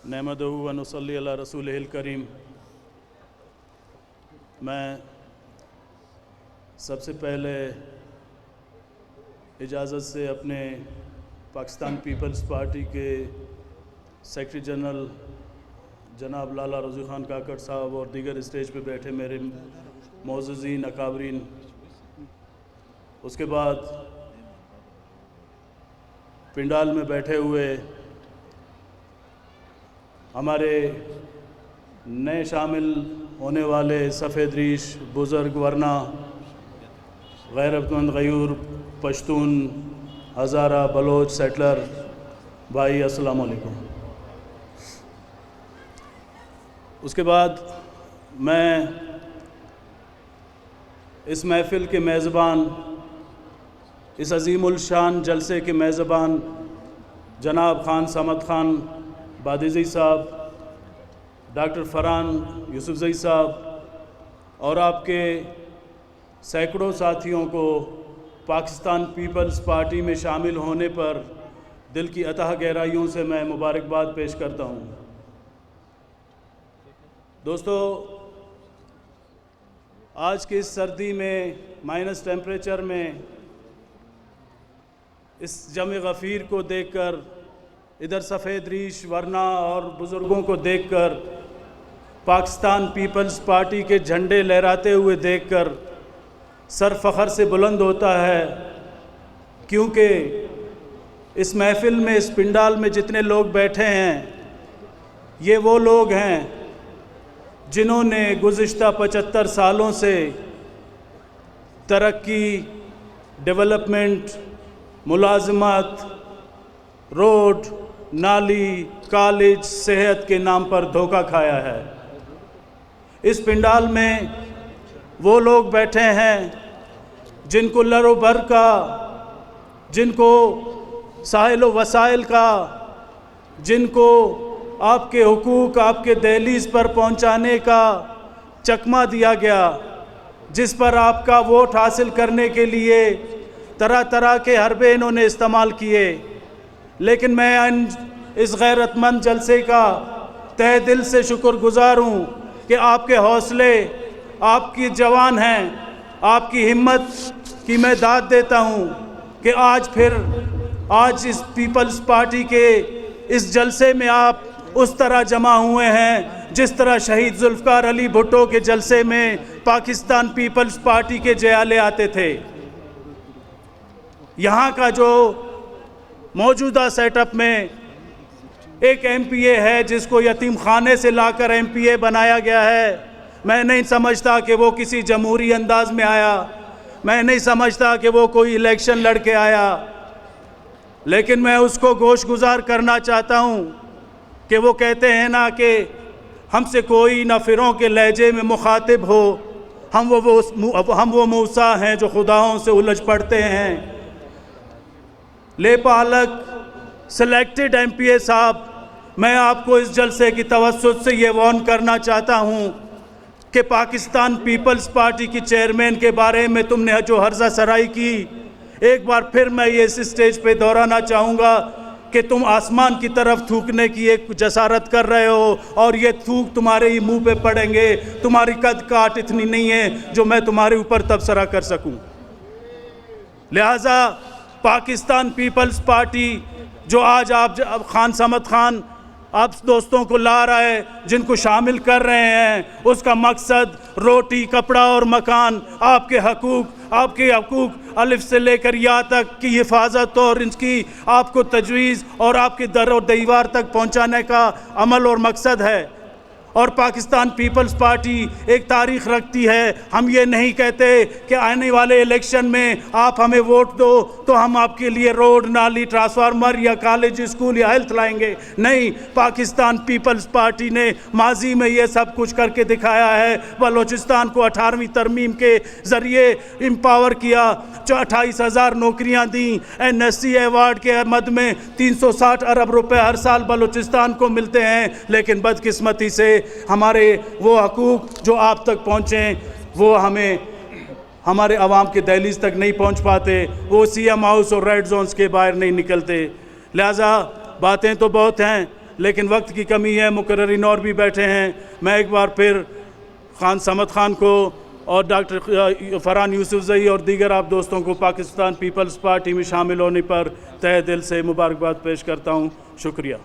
नहमदहु व नुसल्ली अला रसूलिहिल करीम। मैं सबसे पहले इजाज़त से अपने पाकिस्तान पीपल्स पार्टी के सेक्रेटरी जनरल जनाब लाला रज़ू ख़ान काकड़ साहब और दीगर स्टेज पे बैठे मेरे मोअज़्ज़ीन अकाबरीन, उसके बाद पिंडाल में बैठे हुए हमारे नए शामिल होने वाले सफ़ेद रीश बुज़ुर्ग वरना गैरतमंद गयूर पश्तून हज़ारा बलोच सेटलर भाई, अस्सलाम वालेकुम। उसके बाद मैं इस महफ़िल के मेज़बान, इस अज़ीमुल शान जलसे के मेज़बान जनाब ख़ान समद ख़ान बादिज़ई साहब, डॉक्टर फ़रहान यूसुफ़ज़ई साहब और आपके सैकड़ों साथियों को पाकिस्तान पीपल्स पार्टी में शामिल होने पर दिल की अतः गहराइयों से मैं मुबारकबाद पेश करता हूँ। दोस्तों, आज की इस सर्दी में माइनस टेम्परेचर में इस जमे गफ़ीर को देखकर, इधर सफ़ेद रीश वरना और बुज़ुर्गों को देखकर, पाकिस्तान पीपल्स पार्टी के झंडे लहराते हुए देखकर सर फ़ख्र से बुलंद होता है, क्योंकि इस महफ़िल में, इस पिंडाल में जितने लोग बैठे हैं, ये वो लोग हैं जिन्होंने गुज़िश्ता 75 सालों से तरक्की, डेवलपमेंट, मुलाज़मत, रोड, नाली, कॉलेज, सेहत के नाम पर धोखा खाया है। इस पिंडाल में वो लोग बैठे हैं जिनको लरो भर का, जिनको साहिल व वसाइल का, जिनको आपके हुकूक आपके दहलीज़ पर पहुंचाने का चकमा दिया गया, जिस पर आपका वोट हासिल करने के लिए तरह तरह के हरबे इन्होंने इस्तेमाल किए। लेकिन मैं इस गैरतमंद जलसे का तहे दिल से शुक्रगुज़ार हूँ कि आपके हौसले, आपकी जवान हैं, आपकी हिम्मत की मैं दाद देता हूँ कि आज इस पीपल्स पार्टी के इस जलसे में आप उस तरह जमा हुए हैं जिस तरह शहीद जुल्फ़कार अली भुट्टो के जलसे में पाकिस्तान पीपल्स पार्टी के जयाले आते थे। यहाँ का जो मौजूदा सेटअप में एक एमपीए है जिसको यतीम खाने से लाकर एमपीए बनाया गया है। मैं नहीं समझता कि वो किसी जमहूरी अंदाज में आया, मैं नहीं समझता कि वो कोई इलेक्शन लड़ के आया, लेकिन मैं उसको गोशगुजार करना चाहता हूँ कि वो कहते हैं ना कि हमसे कोई ना फिरों के लहजे में मुखातिब हो, हम वो मूसा हैं जो खुदाओं से उलझ पड़ते हैं। ले पालक सिलेक्टेड एमपीए साहब, मैं आपको इस जलसे की तवस्सुत से ये वार्न करना चाहता हूँ कि पाकिस्तान पीपल्स पार्टी की चेयरमैन के बारे में तुमने जो हर्जा सराई की, एक बार फिर मैं ये इस स्टेज पे दोहराना चाहूँगा कि तुम आसमान की तरफ थूकने की एक जसारत कर रहे हो और ये थूक तुम्हारे ही मुंह पे पड़ेंगे। तुम्हारी कद काट इतनी नहीं है जो मैं तुम्हारे ऊपर तबसरा कर सकूं। लिहाजा पाकिस्तान पीपल्स पार्टी जो आज आप ख़ान समद ख़ान आप दोस्तों को ला रहा है, जिनको शामिल कर रहे हैं, उसका मकसद रोटी, कपड़ा और मकान, आपके हकूक़ अलिफ से लेकर या तक की हिफाजत और इनकी आपको तजवीज़ और आपके दर और दीवार तक पहुंचाने का अमल और मकसद है। और पाकिस्तान पीपल्स पार्टी एक तारीख़ रखती है। हम ये नहीं कहते कि आने वाले इलेक्शन में आप हमें वोट दो तो हम आपके लिए रोड, नाली, ट्रांसफार्मर या कॉलेज, स्कूल या हेल्थ लाएंगे। नहीं, पाकिस्तान पीपल्स पार्टी ने माजी में ये सब कुछ करके दिखाया है। बलोचिस्तान को 18वीं तरमीम के ज़रिए एम्पावर किया, 28,000 नौकरियाँ दी, NSC अवार्ड के मद में 360 अरब रुपए हर साल बलोचिस्तान को मिलते हैं। लेकिन बदकिस्मती से हमारे वो हकूक़ जो आप तक पहुँचें वो हमें हमारे आवाम के दहलीज़ तक नहीं पहुँच पाते, वो CM हाउस और रेड जोन्स के बाहर नहीं निकलते। लिहाजा बातें तो बहुत हैं, लेकिन वक्त की कमी है, मुकर्रिरीन और भी बैठे हैं। मैं एक बार फिर खान समद खान को और डॉक्टर फरहान यूसुफजई और दीगर आप दोस्तों को पाकिस्तान पीपल्स पार्टी में शामिल होने पर तहे दिल से मुबारकबाद पेश करता हूँ। शुक्रिया।